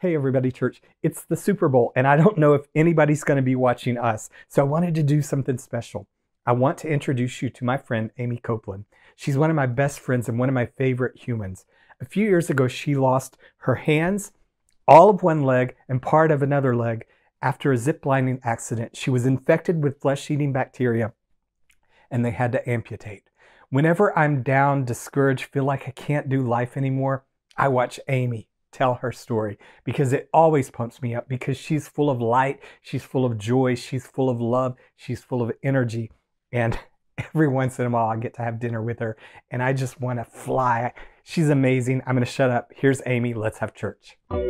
Hey everybody, church, it's the Super Bowl, and I don't know if anybody's going to be watching us, so I wanted to do something special. I want to introduce you to my friend, Aimee Copeland. She's one of my best friends and one of my favorite humans. A few years ago, she lost her hands, all of one leg, and part of another leg after a ziplining accident. She was infected with flesh-eating bacteria, and they had to amputate. Whenever I'm down, discouraged, feel like I can't do life anymore, I watch Aimee tell her story because it always pumps me up because she's full of light, she's full of joy, she's full of love, she's full of energy. And every once in a while I get to have dinner with her and I just want to fly. She's amazing. I'm going to shut up. Here's Aimee. Let's have church. Good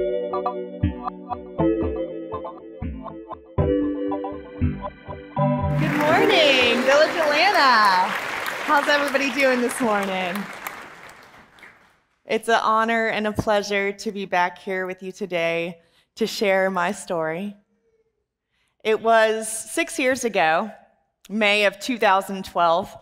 morning, Village Atlanta. How's everybody doing this morning? It's an honor and a pleasure to be back here with you today to share my story. It was 6 years ago, May of 2012.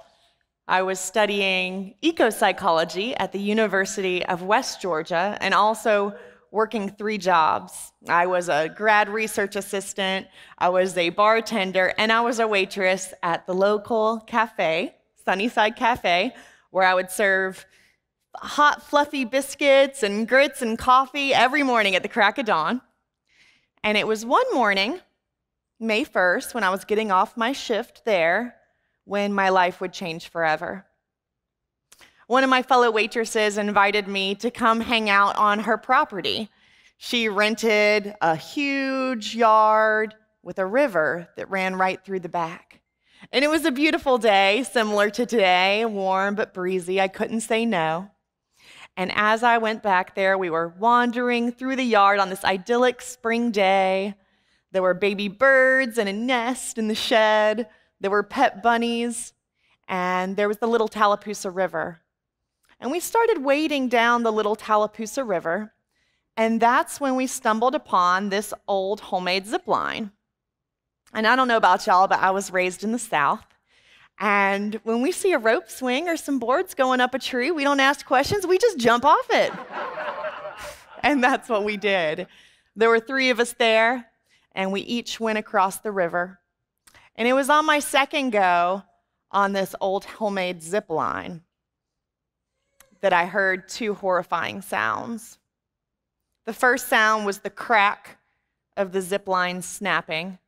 I was studying eco-psychology at the University of West Georgia and also working 3 jobs. I was a grad research assistant, I was a bartender, and I was a waitress at the local cafe, Sunnyside Cafe, where I would serve hot, fluffy biscuits and grits and coffee every morning at the crack of dawn. And it was one morning, May 1st, when I was getting off my shift there, when my life would change forever. One of my fellow waitresses invited me to come hang out on her property. She rented a huge yard with a river that ran right through the back. And it was a beautiful day, similar to today, warm but breezy. I couldn't say no. And as I went back there, we were wandering through the yard on this idyllic spring day. There were baby birds and a nest in the shed. There were pet bunnies. And there was the little Tallapoosa River. And we started wading down the little Tallapoosa River. And that's when we stumbled upon this old homemade zip line. And I don't know about y'all, but I was raised in the South. And when we see a rope swing or some boards going up a tree, we don't ask questions, we just jump off it. And that's what we did. There were 3 of us there, and we each went across the river. And it was on my second go on this old homemade zip line that I heard 2 horrifying sounds. The first sound was the crack of the zip line snapping,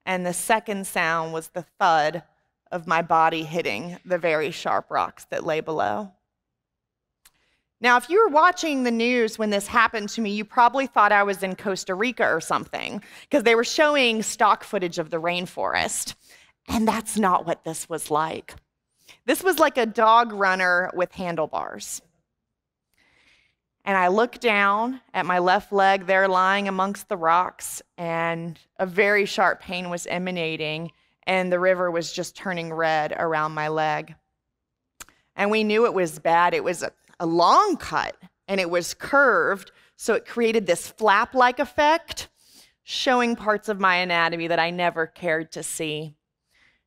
and the second sound was the thud of my body hitting the very sharp rocks that lay below. Now, if you were watching the news when this happened to me, you probably thought I was in Costa Rica or something, because they were showing stock footage of the rainforest. And that's not what this was like. This was like a dog runner with handlebars. And I looked down at my left leg there lying amongst the rocks, and a very sharp pain was emanating, and the river was just turning red around my leg. And we knew it was bad. It was a long cut, and it was curved, so it created this flap-like effect, showing parts of my anatomy that I never cared to see.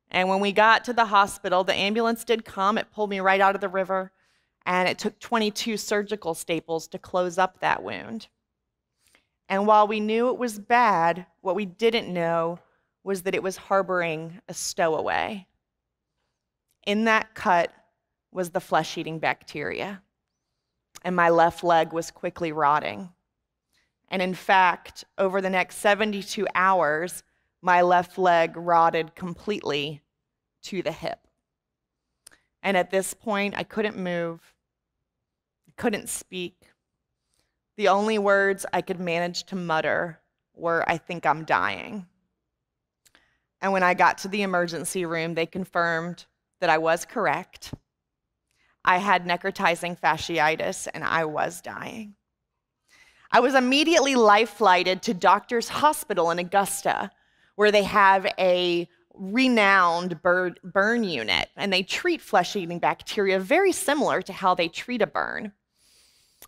And when we got to the hospital, the ambulance did come. It pulled me right out of the river, and it took 22 surgical staples to close up that wound. And while we knew it was bad, what we didn't know was that it was harboring a stowaway. In that cut was the flesh-eating bacteria, and my left leg was quickly rotting. And in fact, over the next 72 hours, my left leg rotted completely to the hip. And at this point, I couldn't move, I couldn't speak. The only words I could manage to mutter were, "I think I'm dying." And when I got to the emergency room, they confirmed that I was correct. I had necrotizing fasciitis, and I was dying. I was immediately life-flighted to Doctors Hospital in Augusta, where they have a renowned burn unit, and they treat flesh-eating bacteria very similar to how they treat a burn.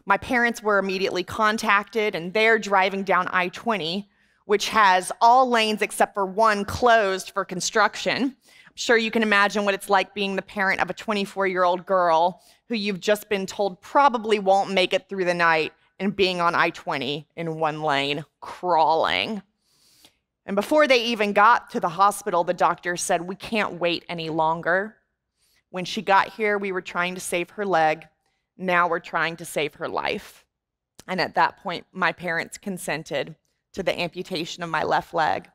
My parents were immediately contacted, and they're driving down I-20, which has all lanes except for one closed for construction. I'm sure you can imagine what it's like being the parent of a 24-year-old girl who you've just been told probably won't make it through the night and being on I-20 in one lane, crawling. And before they even got to the hospital, the doctor said, "We can't wait any longer. When she got here, we were trying to save her leg. Now we're trying to save her life." And at that point, my parents consented to the amputation of my left leg.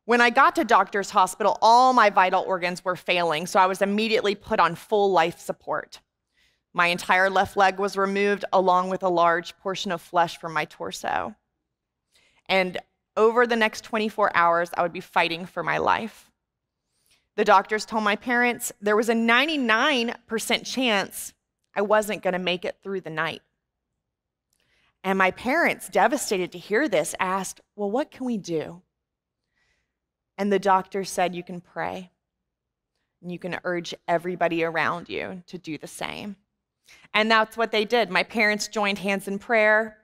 When I got to doctor's hospital, all my vital organs were failing, so I was immediately put on full life support. My entire left leg was removed, along with a large portion of flesh from my torso. And over the next 24 hours, I would be fighting for my life. The doctors told my parents there was a 99% chance I wasn't going to make it through the night. And my parents, devastated to hear this, asked, "Well, what can we do?" And the doctor said, "You can pray, and you can urge everybody around you to do the same." And that's what they did. My parents joined hands in prayer.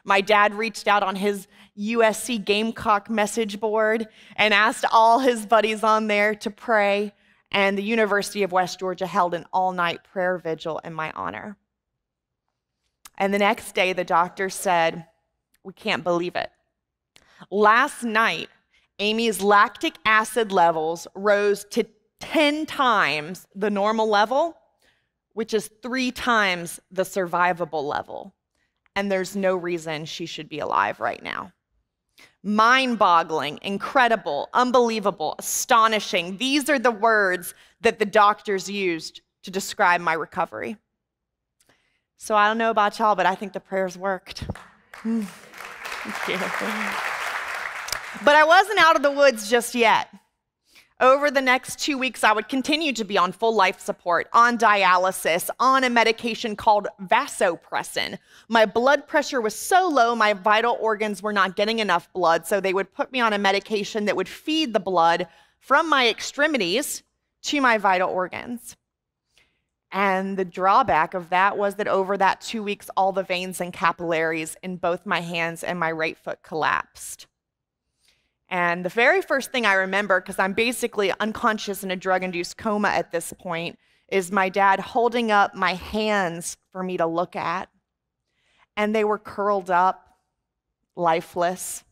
My dad reached out on his USC Gamecock message board and asked all his buddies on there to pray. And the University of West Georgia held an all-night prayer vigil in my honor. And the next day, the doctor said, "We can't believe it. Last night, Aimee's lactic acid levels rose to 10 times the normal level, which is 3 times the survivable level. And there's no reason she should be alive right now." Mind-boggling, incredible, unbelievable, astonishing. These are the words that the doctors used to describe my recovery. So I don't know about y'all, but I think the prayers worked. Thank you. But I wasn't out of the woods just yet. Over the next 2 weeks, I would continue to be on full life support, on dialysis, on a medication called vasopressin. My blood pressure was so low, my vital organs were not getting enough blood, so they would put me on a medication that would feed the blood from my extremities to my vital organs. And the drawback of that was that over that 2 weeks, all the veins and capillaries in both my hands and my right foot collapsed. And the very first thing I remember, because I'm basically unconscious in a drug-induced coma at this point, is my dad holding up my hands for me to look at. And they were curled up, lifeless.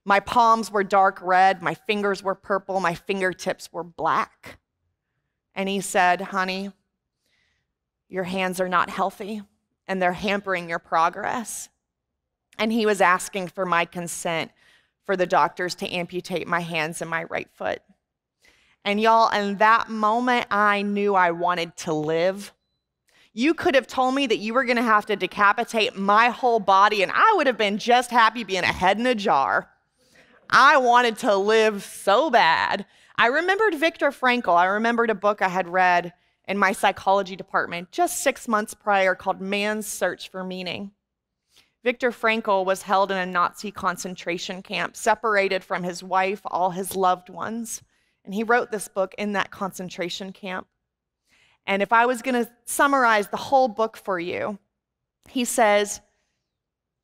My palms were dark red, my fingers were purple, my fingertips were black. And he said, "Honey, your hands are not healthy, and they're hampering your progress." And he was asking for my consent for the doctors to amputate my hands and my right foot. And y'all, in that moment, I knew I wanted to live. You could have told me that you were gonna have to decapitate my whole body, and I would have been just happy being a head in a jar. I wanted to live so bad. I remembered Viktor Frankl. I remembered a book I had read in my psychology department just 6 months prior called Man's Search for Meaning. Viktor Frankl was held in a Nazi concentration camp, separated from his wife, all his loved ones. And he wrote this book in that concentration camp. And if I was going to summarize the whole book for you, he says,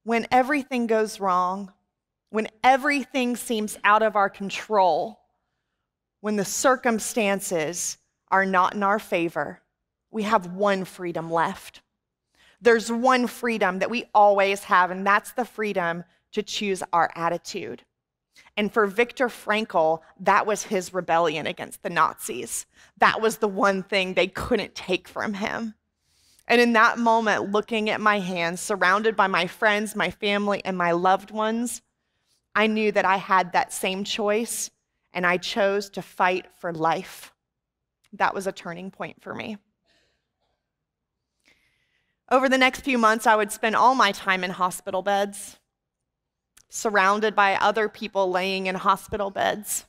when everything goes wrong, when everything seems out of our control, when the circumstances are not in our favor, we have one freedom left. There's one freedom that we always have, and that's the freedom to choose our attitude. And for Viktor Frankl, that was his rebellion against the Nazis. That was the one thing they couldn't take from him. And in that moment, looking at my hands, surrounded by my friends, my family, and my loved ones, I knew that I had that same choice, and I chose to fight for life. That was a turning point for me. Over the next few months, I would spend all my time in hospital beds, surrounded by other people laying in hospital beds.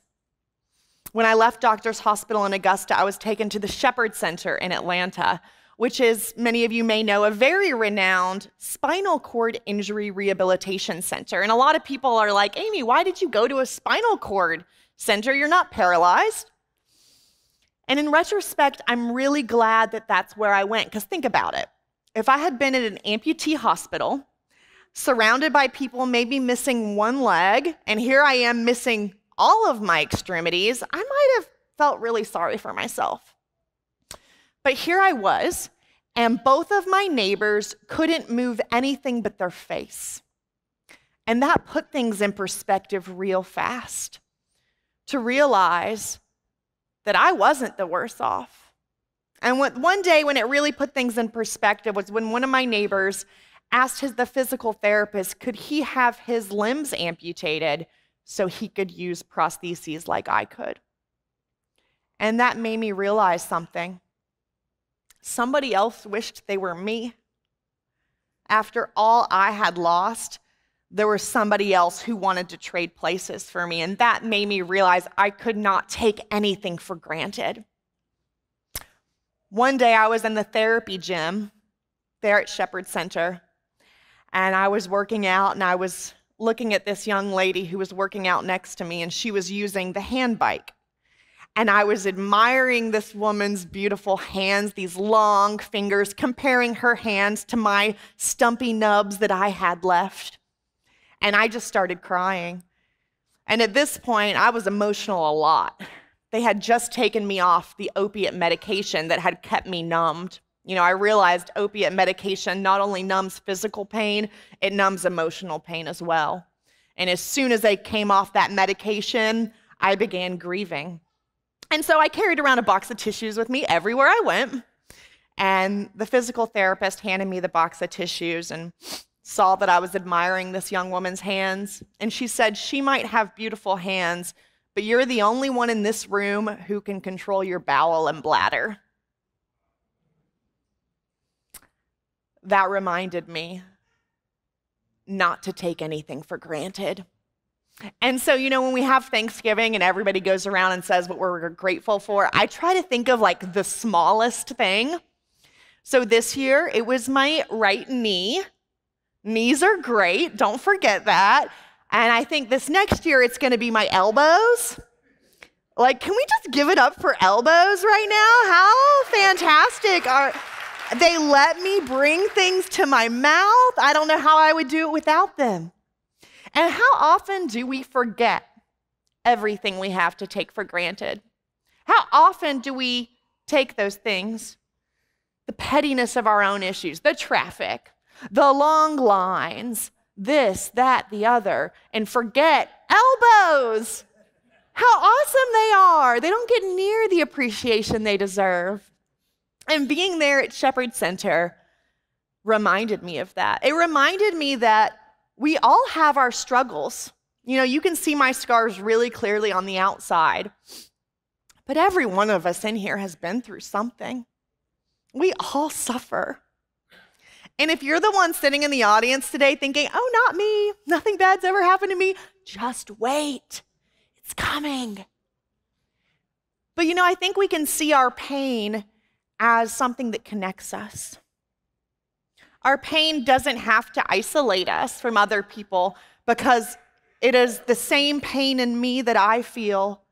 When I left Doctors Hospital in Augusta, I was taken to the Shepherd Center in Atlanta, which is, many of you may know, a very renowned spinal cord injury rehabilitation center. And a lot of people are like, "Aimee, why did you go to a spinal cord center? You're not paralyzed." And in retrospect, I'm really glad that that's where I went, because think about it. If I had been at an amputee hospital, surrounded by people maybe missing one leg, and here I am missing all of my extremities, I might have felt really sorry for myself. But here I was, and both of my neighbors couldn't move anything but their face. And that put things in perspective real fast, to realize that I wasn't the worse off. And one day when it really put things in perspective was when one of my neighbors asked the physical therapist, could he have his limbs amputated so he could use prostheses like I could? And that made me realize something. Somebody else wished they were me. After all I had lost, there was somebody else who wanted to trade places for me, and that made me realize I could not take anything for granted. One day I was in the therapy gym there at Shepherd Center, and I was working out, and I was looking at this young lady who was working out next to me, and she was using the hand bike. And I was admiring this woman's beautiful hands, these long fingers, comparing her hands to my stumpy nubs that I had left. And I just started crying. And at this point, I was emotional a lot. They had just taken me off the opiate medication that had kept me numbed. You know, I realized opiate medication not only numbs physical pain, it numbs emotional pain as well. And as soon as I came off that medication, I began grieving. And so I carried around a box of tissues with me everywhere I went. And the physical therapist handed me the box of tissues and saw that I was admiring this young woman's hands. And she said, she might have beautiful hands, but you're the only one in this room who can control your bowel and bladder. That reminded me not to take anything for granted. And so, you know, when we have Thanksgiving and everybody goes around and says what we're grateful for, I try to think of like the smallest thing. So this year, it was my right knee. Knees are great, don't forget that. And I think this next year, it's gonna be my elbows. Like, can we just give it up for elbows right now? How fantastic are they? Let me bring things to my mouth. I don't know how I would do it without them. And how often do we forget everything we have to take for granted? How often do we take those things, the pettiness of our own issues, the traffic, the long lines, this, that, the other, and forget elbows? How awesome they are. They don't get near the appreciation they deserve. And being there at Shepherd Center reminded me of that. It reminded me that we all have our struggles. You know, you can see my scars really clearly on the outside, but every one of us in here has been through something. We all suffer. And if you're the one sitting in the audience today thinking, oh, not me, nothing bad's ever happened to me, just wait, it's coming. But you know, I think we can see our pain as something that connects us. Our pain doesn't have to isolate us from other people because it is the same pain in me that I feel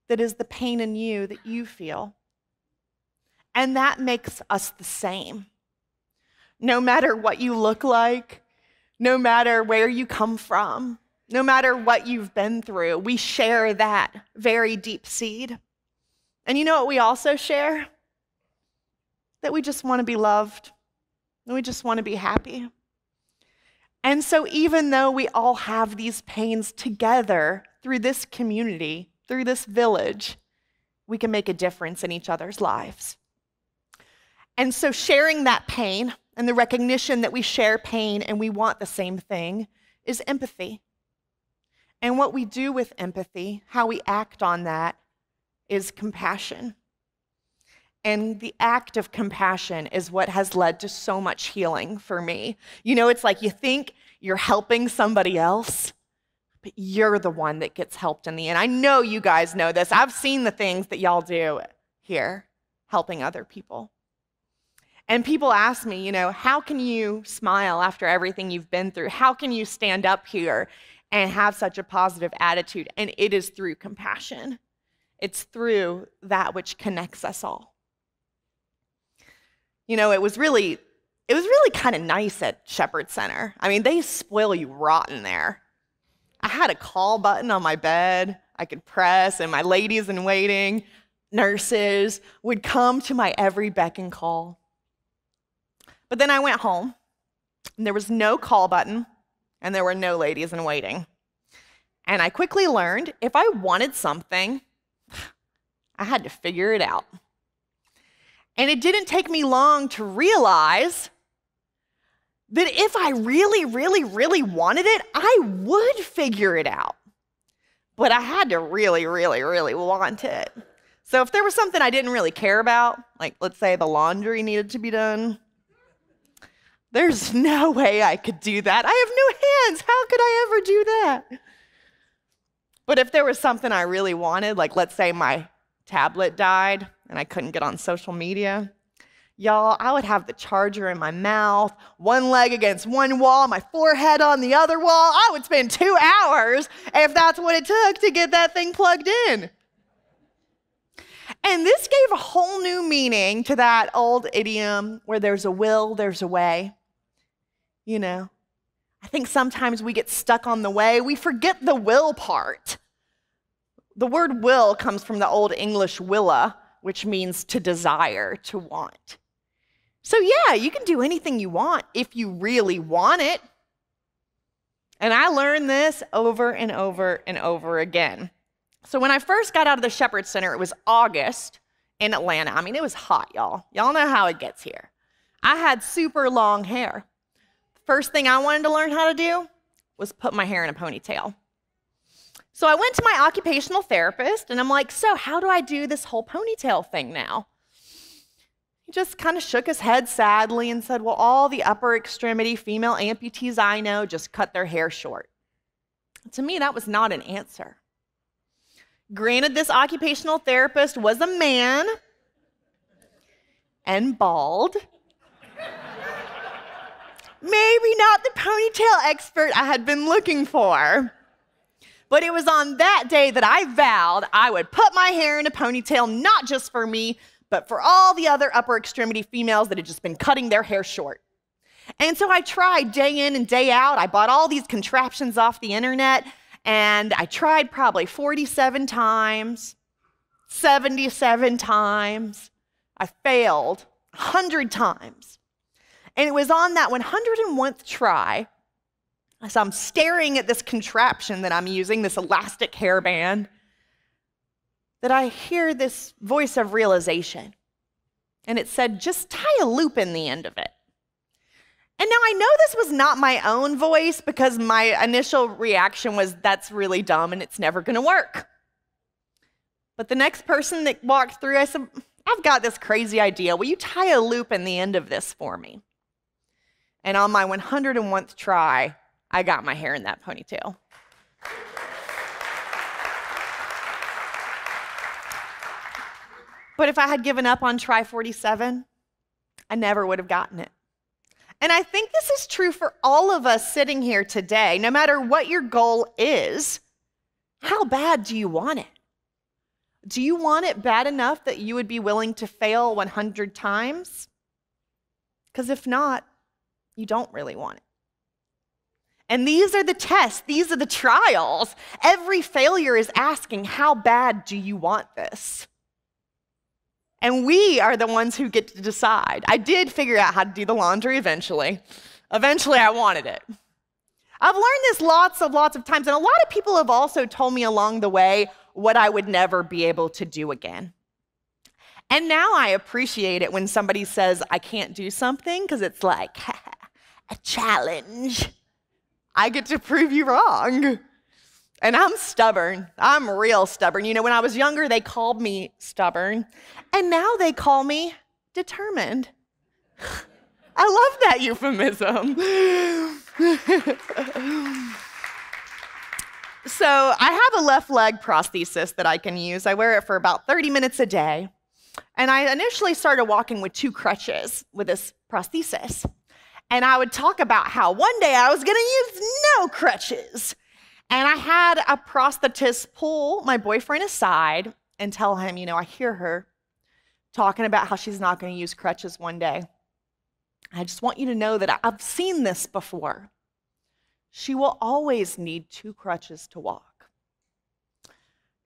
that is the pain in you that you feel. And that makes us the same. No matter what you look like, no matter where you come from, no matter what you've been through, we share that very deep seed. And you know what we also share? That we just want to be loved. We just want to be happy. And so even though we all have these pains together through this community, through this village, we can make a difference in each other's lives. And so sharing that pain and the recognition that we share pain and we want the same thing is empathy. And what we do with empathy, how we act on that, is compassion. And the act of compassion is what has led to so much healing for me. You know, it's like you think you're helping somebody else, but you're the one that gets helped in the end. I know you guys know this. I've seen the things that y'all do here, helping other people. And people ask me, you know, how can you smile after everything you've been through? How can you stand up here and have such a positive attitude? And it is through compassion. It's through that which connects us all. You know, it was really kind of nice at Shepherd Center. I mean, they spoil you rotten there. I had a call button on my bed I could press, and my ladies in waiting, nurses, would come to my every beck and call. But then I went home, and there was no call button, and there were no ladies in waiting. And I quickly learned if I wanted something, I had to figure it out. And it didn't take me long to realize that if I really, really, really wanted it, I would figure it out. But I had to really, really, really want it. So if there was something I didn't really care about, like let's say the laundry needed to be done, there's no way I could do that. I have no hands. How could I ever do that? But if there was something I really wanted, like let's say my tablet died and I couldn't get on social media, y'all, I would have the charger in my mouth, one leg against one wall, my forehead on the other wall. I would spend 2 hours if that's what it took to get that thing plugged in. And this gave a whole new meaning to that old idiom where there's a will, there's a way. You know, I think sometimes we get stuck on the way. We forget the will part. The word will comes from the Old English willa, which means to desire, to want. So yeah, you can do anything you want if you really want it. And I learned this over and over and over again. So when I first got out of the Shepherd Center, it was August in Atlanta. I mean, it was hot, y'all. Y'all know how it gets here. I had super long hair. First thing I wanted to learn how to do was put my hair in a ponytail. So I went to my occupational therapist, and I'm like, so how do I do this whole ponytail thing now? He just kind of shook his head sadly and said, well, all the upper extremity female amputees I know just cut their hair short. To me, that was not an answer. Granted, this occupational therapist was a man and bald. Maybe not the ponytail expert I had been looking for. But it was on that day that I vowed I would put my hair in a ponytail, not just for me, but for all the other upper extremity females that had just been cutting their hair short. And so I tried day in and day out. I bought all these contraptions off the internet, and I tried probably 47 times, 77 times. I failed 100 times. And it was on that 101st try, as I'm staring at this contraption that I'm using, this elastic hairband, that I hear this voice of realization. And it said, just tie a loop in the end of it. And now I know this was not my own voice because my initial reaction was, that's really dumb and it's never going to work. But the next person that walked through, I said, I've got this crazy idea. Will you tie a loop in the end of this for me? And on my 101st try, I got my hair in that ponytail. But if I had given up on try 47, I never would have gotten it. And I think this is true for all of us sitting here today. No matter what your goal is, how bad do you want it? Do you want it bad enough that you would be willing to fail 100 times? Because if not, you don't really want it. And these are the tests, these are the trials. Every failure is asking, how bad do you want this? And we are the ones who get to decide. I did figure out how to do the laundry eventually. Eventually, I wanted it. I've learned this lots of times, and a lot of people have also told me along the way what I would never be able to do again. And now I appreciate it when somebody says I can't do something, because it's like, a challenge. I get to prove you wrong. And I'm stubborn. I'm real stubborn. You know, when I was younger, they called me stubborn. And now they call me determined. I love that euphemism. So I have a left leg prosthesis that I can use. I wear it for about 30 minutes a day. And I initially started walking with 2 crutches with this prosthesis. And I would talk about how one day I was going to use no crutches. And I had a prosthetist pull my boyfriend aside and tell him, you know, I hear her talking about how she's not going to use crutches one day. I just want you to know that I've seen this before. She will always need 2 crutches to walk.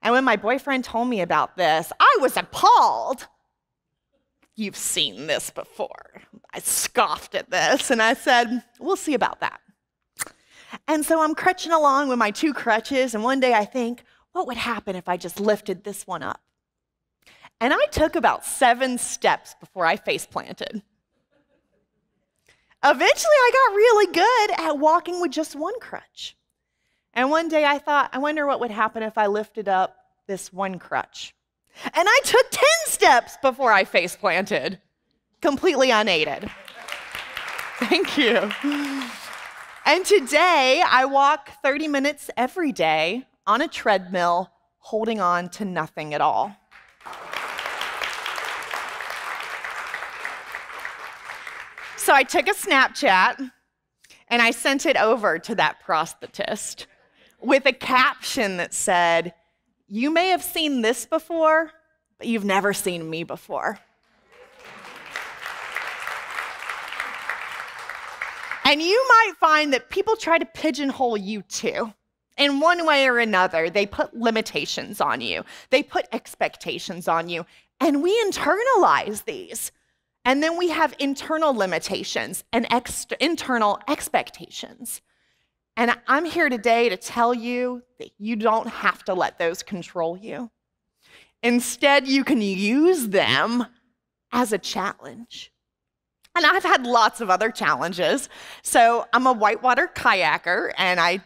And when my boyfriend told me about this, I was appalled. you've seen this before. I scoffed at this, and I said, we'll see about that. And so I'm crutching along with my 2 crutches, and one day I think, what would happen if I just lifted this one up? And I took about 7 steps before I face planted. Eventually, I got really good at walking with just 1 crutch. And one day I thought, I wonder what would happen if I lifted up this 1 crutch. And I took 10 steps before I face planted, completely unaided. Thank you. And today, I walk 30 minutes every day on a treadmill, holding on to nothing at all. So I took a Snapchat, and I sent it over to that prosthetist with a caption that said, "You may have seen this before, but you've never seen me before." And you might find that people try to pigeonhole you too. In one way or another, they put limitations on you. They put expectations on you. And we internalize these. And then we have internal limitations and internal expectations. And I'm here today to tell you that you don't have to let those control you. Instead, you can use them as a challenge. And I've had lots of other challenges. So I'm a whitewater kayaker, and I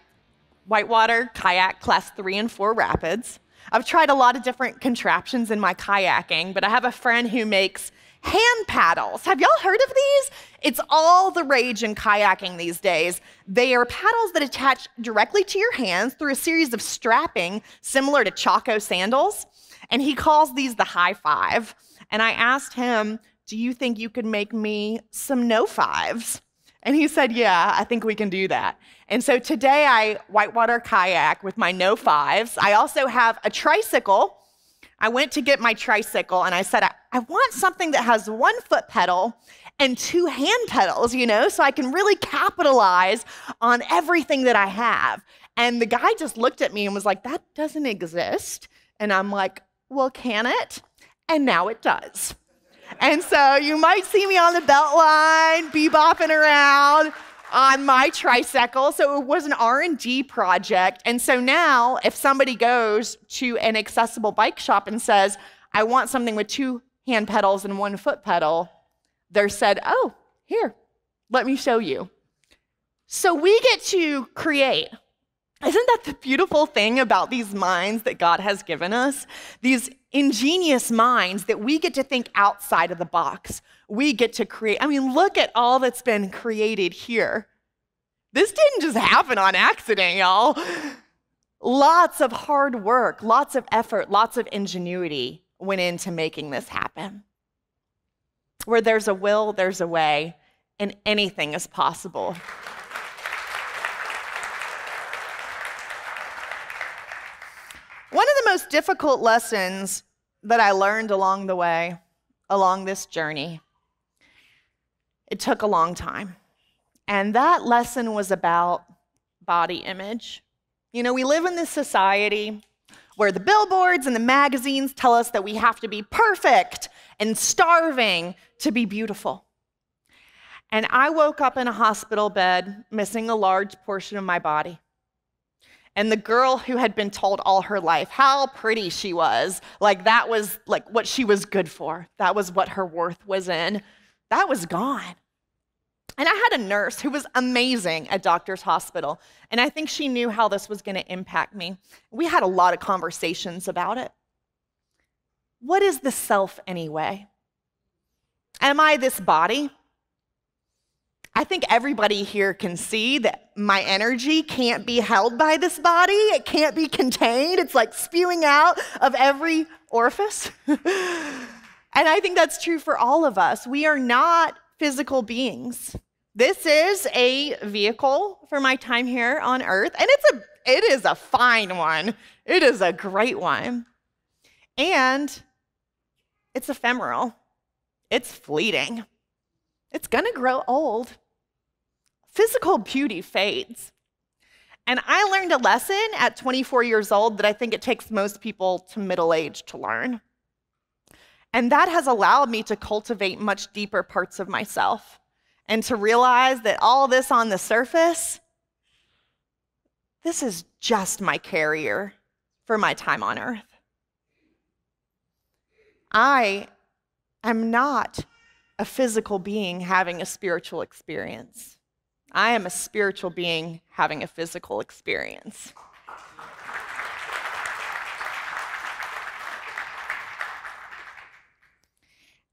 whitewater kayak class 3 and 4 rapids. I've tried a lot of different contraptions in my kayaking, but I have a friend who makes hand paddles. Have y'all heard of these? It's all the rage in kayaking these days. They are paddles that attach directly to your hands through a series of strapping similar to Chaco sandals. And he calls these the high five. And I asked him, do you think you could make me some no fives? And he said, yeah, I think we can do that. And so today I whitewater kayak with my no fives. I also have a tricycle. I went to get my tricycle and I said, I want something that has 1 foot pedal and 2 hand pedals, so I can really capitalize on everything that I have. And the guy just looked at me and was like, that doesn't exist. And I'm like, well, can it? And now it does. And so you might see me on the belt line, bebopping around on my tricycle. So it was an R&D project. And so now if somebody goes to an accessible bike shop and says, I want something with 2 hand pedals and 1 foot pedal, they're said, oh, here, let me show you. So we get to create. Isn't that the beautiful thing about these minds that God has given us? These ingenious minds that we get to think outside of the box. We get to create. I mean, look at all that's been created here. This didn't just happen on accident, y'all. Lots of hard work, lots of effort, lots of ingenuity went into making this happen. Where there's a will, there's a way, and anything is possible. One of the most difficult lessons that I learned along the way, along this journey, it took a long time. And that lesson was about body image. We live in this society where the billboards and the magazines tell us that we have to be perfect and starving to be beautiful. And I woke up in a hospital bed missing a large portion of my body. And the girl who had been told all her life how pretty she was, that was what she was good for. That was what her worth was in. That was gone. And I had a nurse who was amazing at Doctor's Hospital. And I think she knew how this was going to impact me. We had a lot of conversations about it. What is the self anyway? Am I this body? I think everybody here can see that my energy can't be held by this body. It can't be contained. It's like spewing out of every orifice. And I think that's true for all of us. We are not physical beings. This is a vehicle for my time here on earth, and it is a fine one. It is a great one. And it's ephemeral. It's fleeting. It's going to grow old. Physical beauty fades. And I learned a lesson at 24 years old that I think it takes most people to middle age to learn. And that has allowed me to cultivate much deeper parts of myself and to realize that all this on the surface, this is just my carrier for my time on earth. I am not a physical being having a spiritual experience. I am a spiritual being having a physical experience.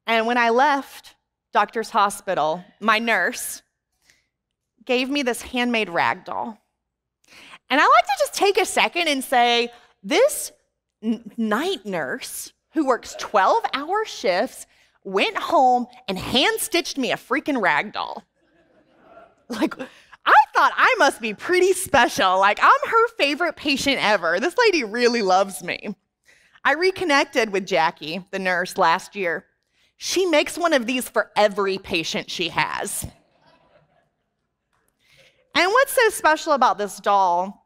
And when I left Doctor's Hospital, my nurse gave me this handmade rag doll. And I like to just take a second and say, this night nurse who works 12-hour shifts went home and hand-stitched me a freaking rag doll. Like, I thought I must be pretty special. Like, I'm her favorite patient ever. This lady really loves me. I reconnected with Jackie, the nurse, last year. She makes one of these for every patient she has. And what's so special about this doll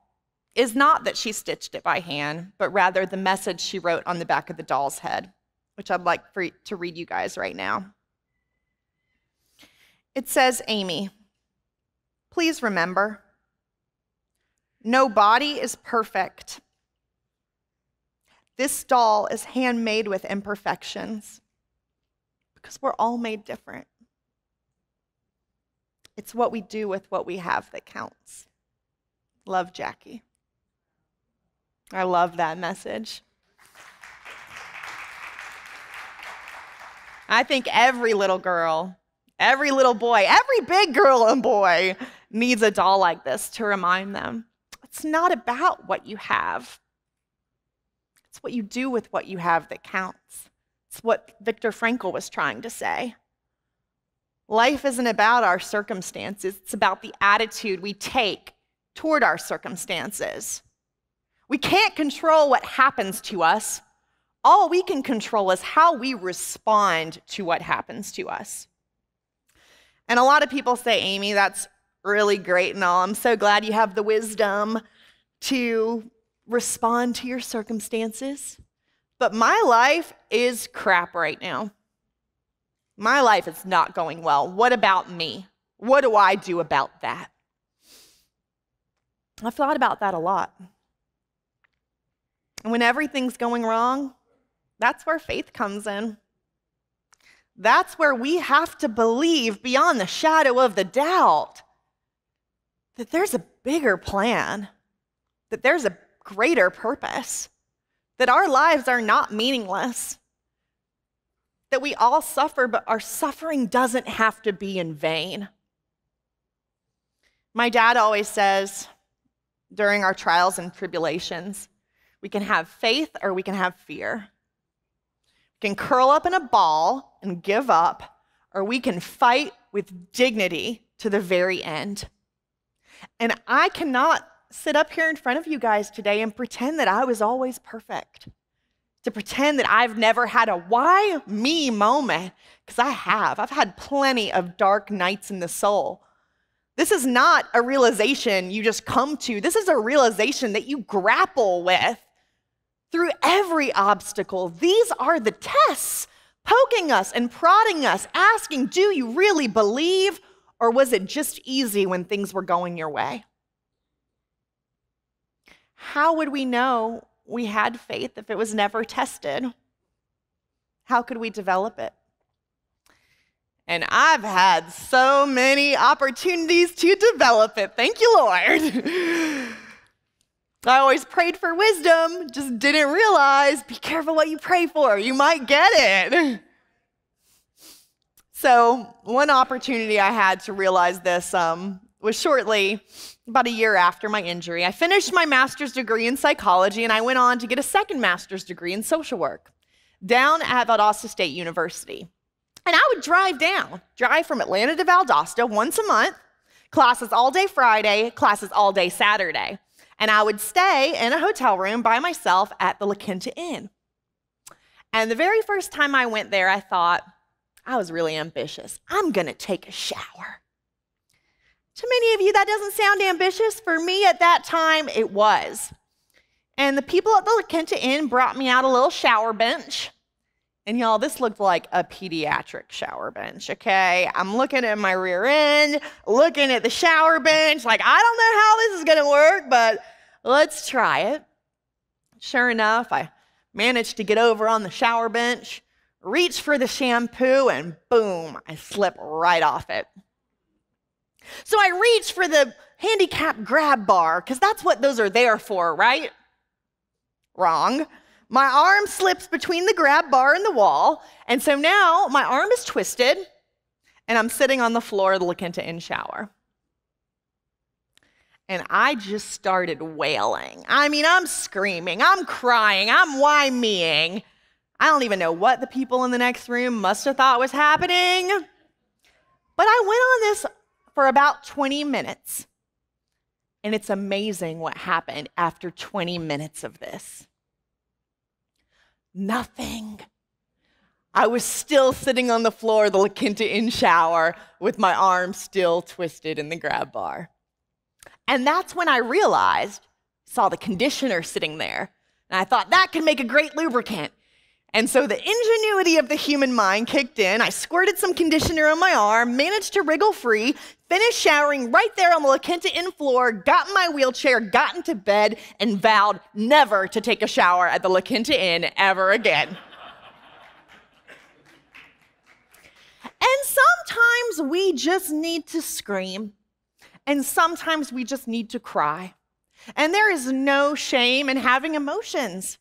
is not that she stitched it by hand, but rather the message she wrote on the back of the doll's head, which I'd like to read you guys right now. It says, Aimee, please remember, no body is perfect. This doll is handmade with imperfections because we're all made different. It's what we do with what we have that counts. Love, Jackie. I love that message. I think every little girl, every little boy, every big girl and boy needs a doll like this to remind them it's not about what you have. It's what you do with what you have that counts. It's what Viktor Frankl was trying to say. Life isn't about our circumstances. It's about the attitude we take toward our circumstances. We can't control what happens to us. All we can control is how we respond to what happens to us. And a lot of people say, Aimee, that's really great and all. I'm so glad you have the wisdom to respond to your circumstances. But my life is crap right now. My life is not going well. What about me? What do I do about that? I've thought about that a lot. And when everything's going wrong, that's where faith comes in. That's where we have to believe beyond the shadow of the doubt that there's a bigger plan, that there's a greater purpose, that our lives are not meaningless, that we all suffer, but our suffering doesn't have to be in vain. My dad always says during our trials and tribulations, we can have faith or we can have fear. We can curl up in a ball and give up, or we can fight with dignity to the very end. And I cannot sit up here in front of you guys today and pretend that I was always perfect, to pretend that I've never had a why me moment, because I have. I've had plenty of dark nights in the soul. This is not a realization you just come to. This is a realization that you grapple with through every obstacle. These are the tests poking us and prodding us, asking, do you really believe, or was it just easy when things were going your way? How would we know we had faith if it was never tested? How could we develop it? And I've had so many opportunities to develop it. Thank you, Lord. I always prayed for wisdom, just didn't realize, be careful what you pray for. You might get it. So one opportunity I had to realize this was shortly, about a year after my injury. I finished my master's degree in psychology, and I went on to get a second master's degree in social work down at Valdosta State University. And I would drive from Atlanta to Valdosta once a month, classes all day Friday, classes all day Saturday. And I would stay in a hotel room by myself at the La Quinta Inn. And the very first time I went there, I thought, I was really ambitious. I'm going to take a shower. To many of you, that doesn't sound ambitious. For me at that time, it was. And the people at the La Quinta Inn brought me out a little shower bench. And y'all, this looked like a pediatric shower bench, okay? I'm looking at my rear end, looking at the shower bench, like, I don't know how this is gonna work, but let's try it. Sure enough, I managed to get over on the shower bench, reach for the shampoo, and boom, I slip right off it. So I reach for the handicap grab bar, because that's what those are there for, right? Wrong. My arm slips between the grab bar and the wall, and so now my arm is twisted, and I'm sitting on the floor looking to in shower. And I just started wailing. I mean, I'm screaming, I'm crying, I'm why-meing. I don't even know what the people in the next room must have thought was happening. But I went on this for about 20 minutes. And it's amazing what happened after 20 minutes of this. Nothing. I was still sitting on the floor of the La Quinta Inn shower with my arm still twisted in the grab bar. And that's when I realized, saw the conditioner sitting there, and I thought that could make a great lubricant. And so the ingenuity of the human mind kicked in. I squirted some conditioner on my arm, managed to wriggle free, finished showering right there on the La Quinta Inn floor, got in my wheelchair, got into bed, and vowed never to take a shower at the La Quinta Inn ever again. And sometimes we just need to scream, and sometimes we just need to cry. And there is no shame in having emotions.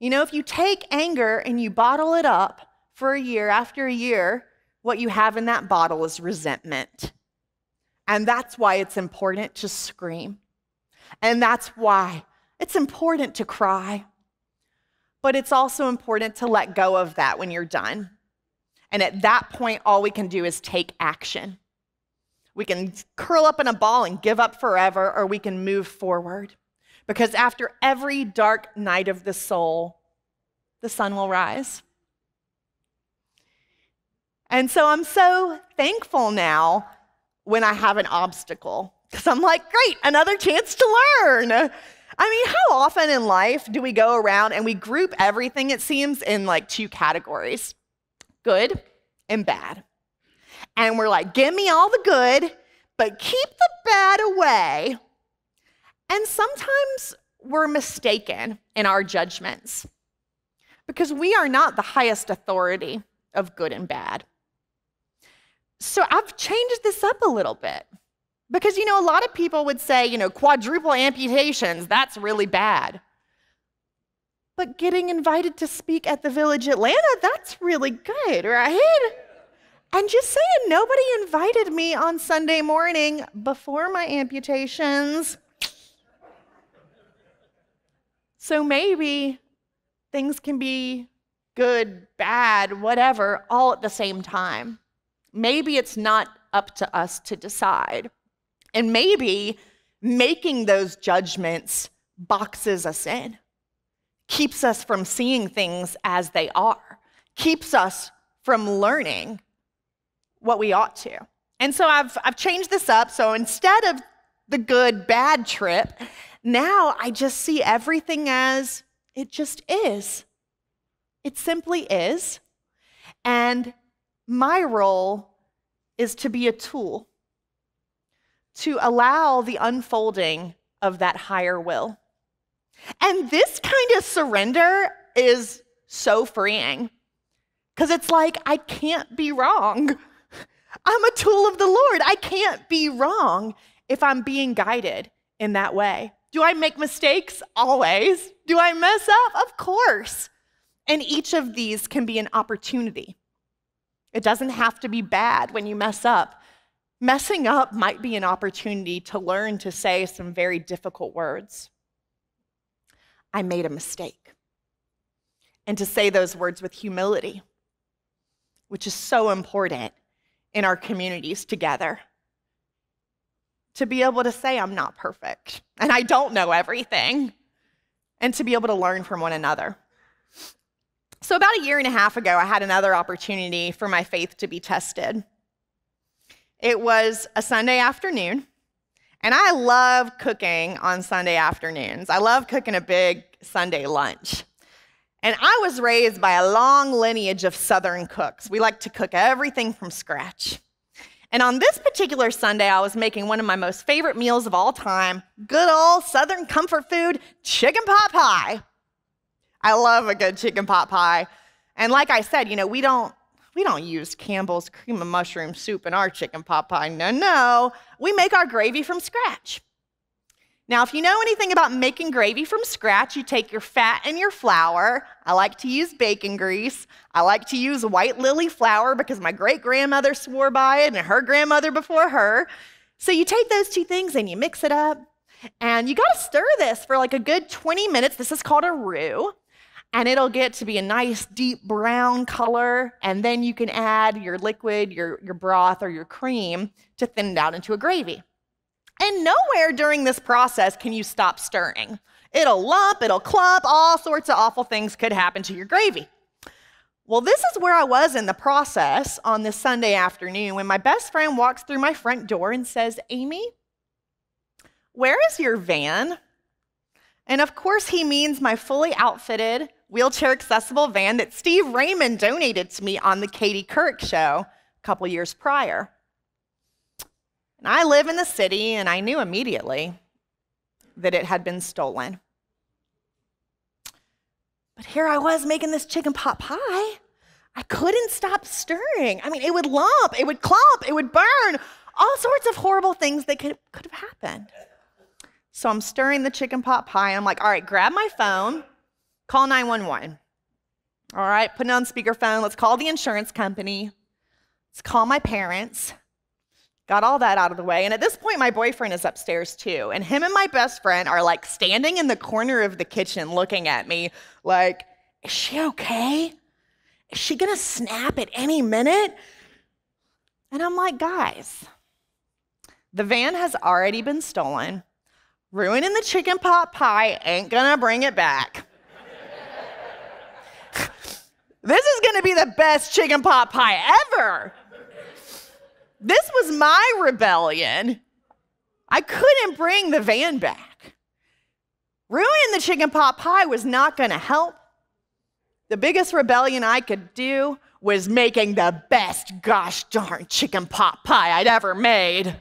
You know, if you take anger and you bottle it up for a year after a year, what you have in that bottle is resentment. And that's why it's important to scream. And that's why it's important to cry. But it's also important to let go of that when you're done. And at that point, all we can do is take action. We can curl up in a ball and give up forever, or we can move forward. Because after every dark night of the soul, the sun will rise. And so I'm so thankful now when I have an obstacle, because I'm like, great, another chance to learn. I mean, how often in life do we go around and we group everything, it seems, in like two categories, good and bad. And we're like, give me all the good, but keep the bad away. And sometimes we're mistaken in our judgments because we are not the highest authority of good and bad. So I've changed this up a little bit because, you know, a lot of people would say, you know, quadruple amputations, that's really bad. But getting invited to speak at the Village Atlanta, that's really good, right? And just saying, nobody invited me on Sunday morning before my amputations. So maybe things can be good, bad, whatever, all at the same time. Maybe it's not up to us to decide. And maybe making those judgments boxes us in, keeps us from seeing things as they are, keeps us from learning what we ought to. And so I've changed this up. So instead of the good, bad trip, now I just see everything as it just is. It simply is. And my role is to be a tool to allow the unfolding of that higher will. And this kind of surrender is so freeing because it's like, I can't be wrong. I'm a tool of the Lord. I can't be wrong if I'm being guided in that way. Do I make mistakes? Always. Do I mess up? Of course. And each of these can be an opportunity. It doesn't have to be bad when you mess up. Messing up might be an opportunity to learn to say some very difficult words. I made a mistake. And to say those words with humility, which is so important in our communities together. To be able to say, I'm not perfect, and I don't know everything, and to be able to learn from one another. So about a year and a half ago, I had another opportunity for my faith to be tested. It was a Sunday afternoon, and I love cooking on Sunday afternoons. I love cooking a big Sunday lunch. And I was raised by a long lineage of Southern cooks. We like to cook everything from scratch. And on this particular Sunday, I was making one of my most favorite meals of all time, good old Southern comfort food, chicken pot pie. I love a good chicken pot pie. And like I said, we don't use Campbell's cream of mushroom soup in our chicken pot pie. No. We make our gravy from scratch. Now, if you know anything about making gravy from scratch, you take your fat and your flour. I like to use bacon grease. I like to use white lily flour because my great-grandmother swore by it and her grandmother before her. So you take those two things and you mix it up. And you got to stir this for like a good 20 minutes. This is called a roux. And it'll get to be a nice deep brown color. And then you can add your liquid, your broth, or your cream to thin it out into a gravy. And nowhere during this process can you stop stirring. It'll lump, it'll clump, all sorts of awful things could happen to your gravy. Well, this is where I was in the process on this Sunday afternoon when my best friend walks through my front door and says, "Aimee, where is your van?" And of course he means my fully outfitted, wheelchair-accessible van that Steve Raymond donated to me on the Katie Couric show a couple years prior. And I live in the city, and I knew immediately that it had been stolen. But here I was making this chicken pot pie. I couldn't stop stirring. I mean, it would lump, it would clump, it would burn, all sorts of horrible things that could have happened. So I'm stirring the chicken pot pie, and I'm like, all right, grab my phone, call 911. All right, put it on speakerphone. Let's call the insurance company. Let's call my parents. Got all that out of the way. And at this point, my boyfriend is upstairs too. And him and my best friend are like standing in the corner of the kitchen looking at me like, is she okay? Is she gonna snap at any minute? And I'm like, guys, the van has already been stolen. Ruining the chicken pot pie ain't gonna bring it back. This is gonna be the best chicken pot pie ever. This was my rebellion. I couldn't bring the van back. Ruining the chicken pot pie was not gonna help. The biggest rebellion I could do was making the best gosh darn chicken pot pie I'd ever made.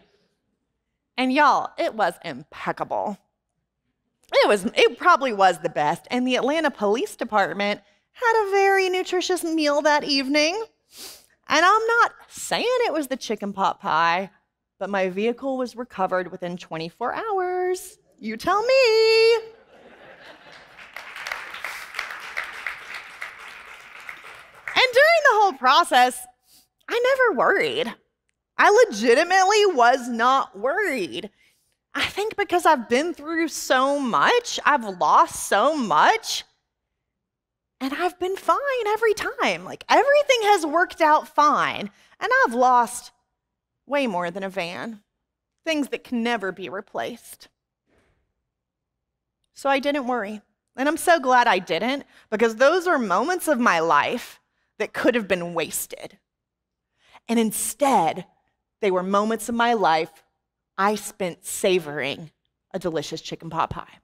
And y'all, it was impeccable. It probably was the best. And the Atlanta Police Department had a very nutritious meal that evening. And I'm not saying it was the chicken pot pie, but my vehicle was recovered within 24 hours. You tell me. And during the whole process, I never worried. I legitimately was not worried. I think because I've been through so much, I've lost so much, and I've been fine every time. Like, everything has worked out fine, and I've lost way more than a van, things that can never be replaced. So I didn't worry, and I'm so glad I didn't, because those are moments of my life that could have been wasted. And instead, they were moments of my life I spent savoring a delicious chicken pot pie.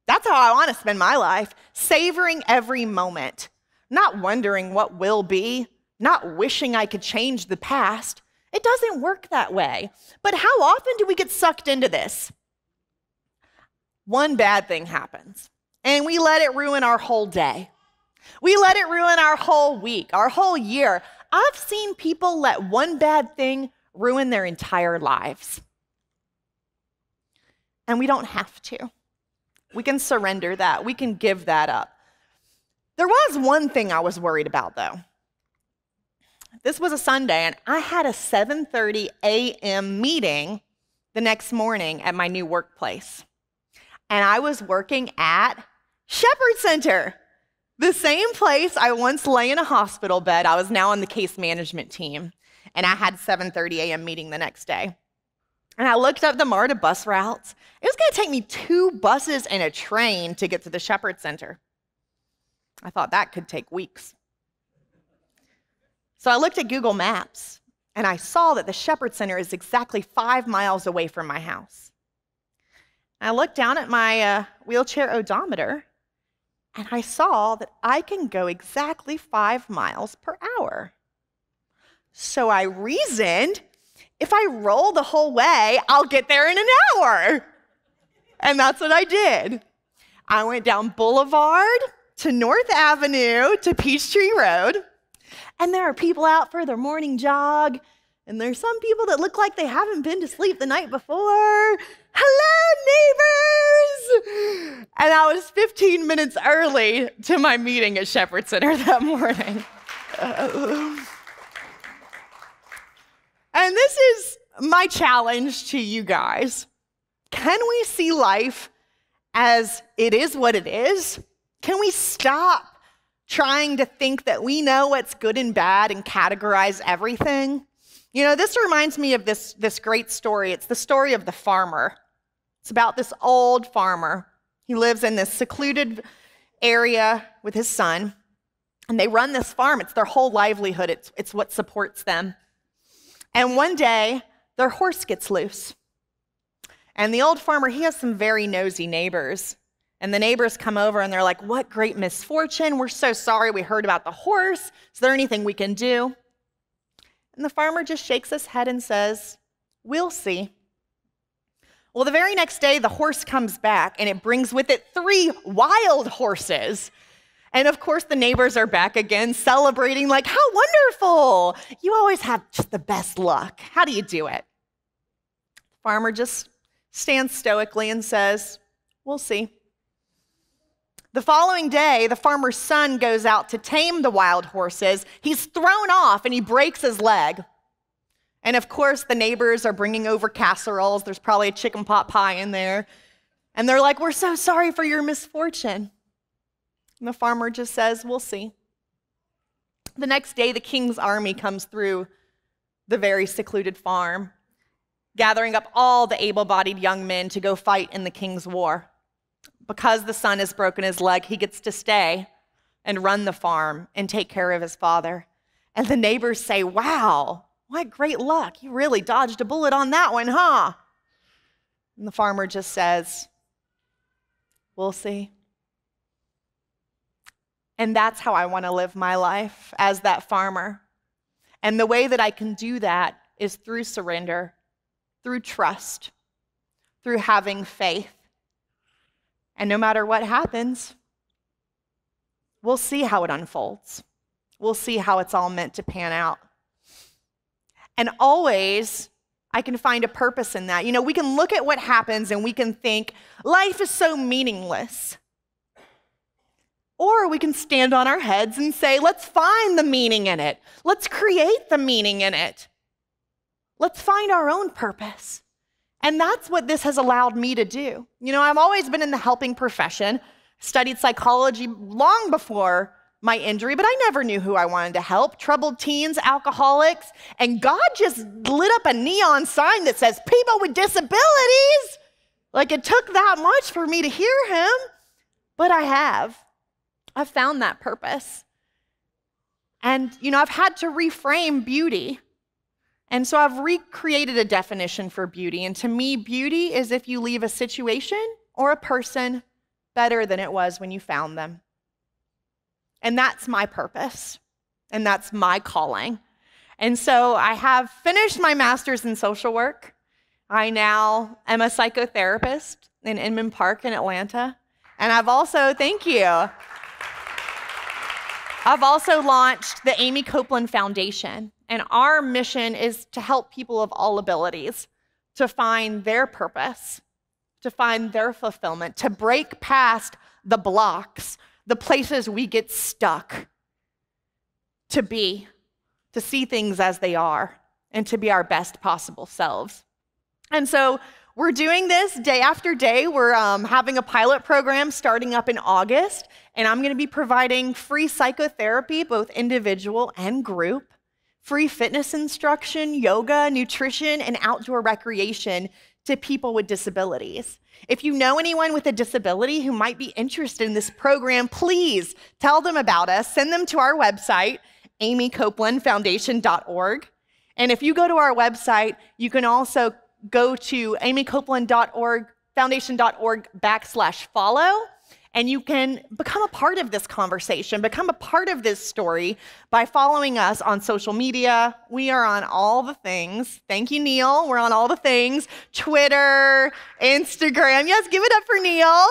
That's how I want to spend my life, savoring every moment, not wondering what will be, not wishing I could change the past. It doesn't work that way. But how often do we get sucked into this? One bad thing happens, and we let it ruin our whole day. We let it ruin our whole week, our whole year. I've seen people let one bad thing ruin their entire lives. And we don't have to. We can surrender that. We can give that up. There was one thing I was worried about, though. This was a Sunday, and I had a 7:30 a.m. meeting the next morning at my new workplace. And I was working at Shepherd Center, the same place I once lay in a hospital bed. I was now on the case management team, and I had a 7:30 a.m. meeting the next day. And I looked up the MARTA bus routes. It was going to take me 2 buses and a train to get to the Shepherd Center. I thought that could take weeks. So I looked at Google Maps, and I saw that the Shepherd Center is exactly 5 miles away from my house. I looked down at my wheelchair odometer, and I saw that I can go exactly 5 miles per hour. So I reasoned, if I roll the whole way, I'll get there in an hour. And that's what I did. I went down Boulevard to North Avenue to Peachtree Road, and there are people out for their morning jog, and there's some people that look like they haven't been to sleep the night before. Hello, neighbors! And I was 15 minutes early to my meeting at Shepherd Center that morning. And this is my challenge to you guys. Can we see life as it is what it is? Can we stop trying to think that we know what's good and bad and categorize everything? You know, this reminds me of this great story. It's the story of the farmer. It's about this old farmer. He lives in this secluded area with his son, and they run this farm. It's their whole livelihood. It's what supports them. And one day, their horse gets loose. And the old farmer, he has some very nosy neighbors. And the neighbors come over and they're like, "What great misfortune. We're so sorry we heard about the horse. Is there anything we can do?" And the farmer just shakes his head and says, "We'll see." Well, the very next day, the horse comes back and it brings with it 3 wild horses. And of course, the neighbors are back again celebrating like, "How wonderful. You always have just the best luck. How do you do it?" The farmer just stands stoically and says, "We'll see." The following day, the farmer's son goes out to tame the wild horses. He's thrown off and he breaks his leg. And of course, the neighbors are bringing over casseroles. There's probably a chicken pot pie in there. And they're like, "We're so sorry for your misfortune." And the farmer just says, "We'll see." The next day, the king's army comes through the very secluded farm, gathering up all the able-bodied young men to go fight in the king's war. Because the son has broken his leg, he gets to stay and run the farm and take care of his father. And the neighbors say, "Wow, what great luck. You really dodged a bullet on that one, huh?" And the farmer just says, "We'll see." And that's how I want to live my life, as that farmer. And the way that I can do that is through surrender, through trust, through having faith. And no matter what happens, we'll see how it unfolds. We'll see how it's all meant to pan out. And always, I can find a purpose in that. You know, we can look at what happens and we can think, life is so meaningless. Or we can stand on our heads and say, let's find the meaning in it. Let's create the meaning in it. Let's find our own purpose. And that's what this has allowed me to do. You know, I've always been in the helping profession, studied psychology long before my injury, but I never knew who I wanted to help. Troubled teens, alcoholics, and God just lit up a neon sign that says, "People with disabilities." Like, it took that much for me to hear him, but I've found that purpose. And, you know, I've had to reframe beauty. And so I've recreated a definition for beauty. And to me, beauty is if you leave a situation or a person better than it was when you found them. And that's my purpose. And that's my calling. And so I have finished my master's in social work. I now am a psychotherapist in Inman Park in Atlanta. And I've also, thank you. I've also launched the Aimee Copeland Foundation. And our mission is to help people of all abilities to find their purpose, to find their fulfillment, to break past the blocks, the places we get stuck, to see things as they are, and to be our best possible selves. And so we're doing this day after day. We're having a pilot program starting up in August, and I'm going to be providing free psychotherapy, both individual and group, free fitness instruction, yoga, nutrition, and outdoor recreation to people with disabilities. If you know anyone with a disability who might be interested in this program, please tell them about us. Send them to our website, aimeecopelandfoundation.org. And if you go to our website, you can also go to aimeecopeland.org, foundation.org/follow, And you can become a part of this conversation, become a part of this story by following us on social media. We are on all the things. Thank you, Neil. We're on all the things. Twitter, Instagram. Yes, give it up for Neil.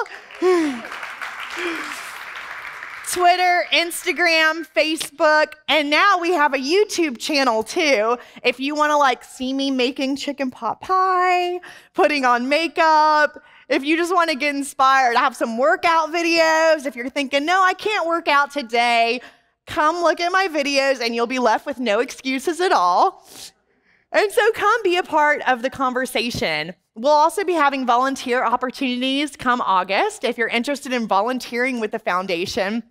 Twitter, Instagram, Facebook, and now we have a YouTube channel too. If you want to see me making chicken pot pie, putting on makeup, if you just want to get inspired, I have some workout videos. If you're thinking, no, I can't work out today, come look at my videos and you'll be left with no excuses at all. And so come be a part of the conversation. We'll also be having volunteer opportunities come August if you're interested in volunteering with the foundation.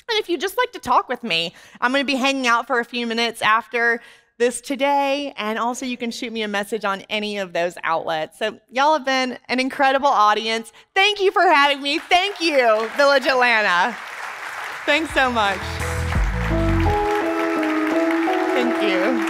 And if you'd just like to talk with me, I'm going to be hanging out for a few minutes after this today, and also you can shoot me a message on any of those outlets. So y'all have been an incredible audience. Thank you for having me. Thank you, Village Atlanta. Thanks so much. Thank you.